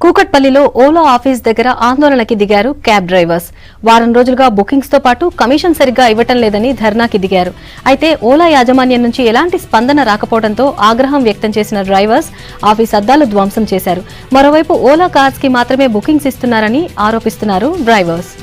కూకట్పల్లిలో ఓలా ఆఫీస్ దగ్గర ఆందోళనకి దిగారు క్యాబ్ డ్రైవర్స్. వారం రోజులుగా బుకింగ్స్ తో పాటు కమిషన్ సరిగ్గా ఇవ్వటం లేదని ధర్నాకి దిగారు. అయితే ఓలా యాజమాన్యం నుంచి ఎలాంటి స్పందన రాకపోవడంతో ఆగ్రహం వ్యక్తం చేసిన డ్రైవర్స్ ఆఫీస్ అద్దాలు ధ్వంసం చేశారు. మరోవైపు ఓలా కార్స్ కి మాత్రమే బుకింగ్స్ ఇస్తున్నారని ఆరోపిస్తున్నారు డ్రైవర్స్.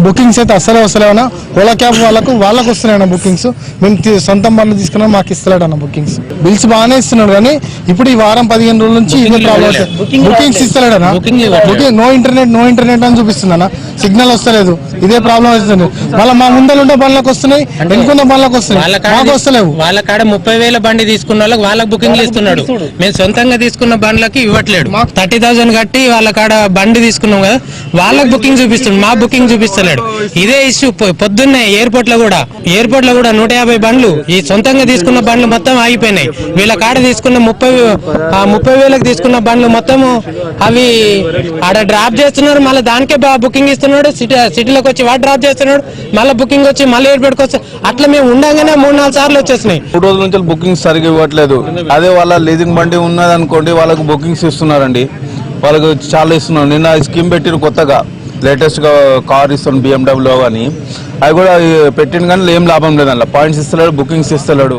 బుకింగ్స్ అయితే అసలే వస్తలేవన్నా. ఓలా క్యాబ్ వాళ్ళకు వస్తున్నాయన్న బుకింగ్స్. మేము సొంతం బండ్లు తీసుకున్నాం, మాకు ఇస్తలేడన్న బుకింగ్స్. బిల్స్ బాగానే ఇస్తున్నాడు కానీ ఇప్పుడు ఈ వారం 15 రోజుల నుంచి ఇదే ప్రాబ్లం. బుకింగ్స్ ఇస్తలేడన్నా. బుకింగ్ నో ఇంటర్నెట్ అని చూపిస్తుందన్న. సిగ్నల్ వస్తలేదు, ఇదే ప్రాబ్లం వస్తుంది. మళ్ళీ మా ముందర ఉండే బండ్లకు వస్తున్నాయి, వెనుకున్న బండ్లకు వస్తున్నాయి, మాకు వస్తలేవు. వాళ్ళ కాడ 30,000 బండి తీసుకున్న వాళ్ళకి బుకింగ్లు ఇస్తున్నాడు. మేము సొంతంగా తీసుకున్న బండ్లకి ఇవ్వట్లేడు. 30,000 కట్టి వాళ్ళ కాడ బండి తీసుకున్నాం కదా, వాళ్ళకి బుకింగ్ చూపిస్తున్నాడు, మా బుకింగ్ చూపిస్తలేడు. ఇదే ఇష్యూ పొద్దున్నే ఎయిర్పోర్ట్ లో కూడా 150 బండ్లు ఈ సొంతంగా తీసుకున్న బండ్లు మొత్తం ఆగిపోయినాయి. వీళ్ళ కాడ తీసుకున్న 30,000 తీసుకున్న బండ్లు మొత్తం అవి ఆడ డ్రాప్ చేస్తున్నారు. మళ్ళీ దానికే బుకింగ్ ఇస్తున్నాడు. సిటీలోకి వచ్చి వాడు డ్రాప్ చేస్తున్నాడు, మళ్ళీ బుకింగ్ వచ్చి మళ్ళీ ఎయిర్పోర్ట్కి వస్తే అట్లా మేము ఉండగానే 3-4 సార్లు వచ్చేసినాయి. 3 రోజుల నుంచి బుకింగ్స్ సరిగ్గా ఇవ్వట్లేదు. అదే వాళ్ళ లీజింగ్ బండి ఉన్నది అనుకోండి, వాళ్ళకు బుకింగ్స్ ఇస్తున్నారండి. వాళ్ళకు చాలా ఇస్తున్నారు. నిన్న స్కీమ్ పెట్టిన కొత్తగా లేటెస్ట్ గా కార్ ఇస్తున్నాడు BMW కానీ, అవి కూడా పెట్టిన కానీ ఏం లాభం లేదన్న. పాయింట్స్ ఇస్తలేడు, బుకింగ్స్ ఇస్తలేడు.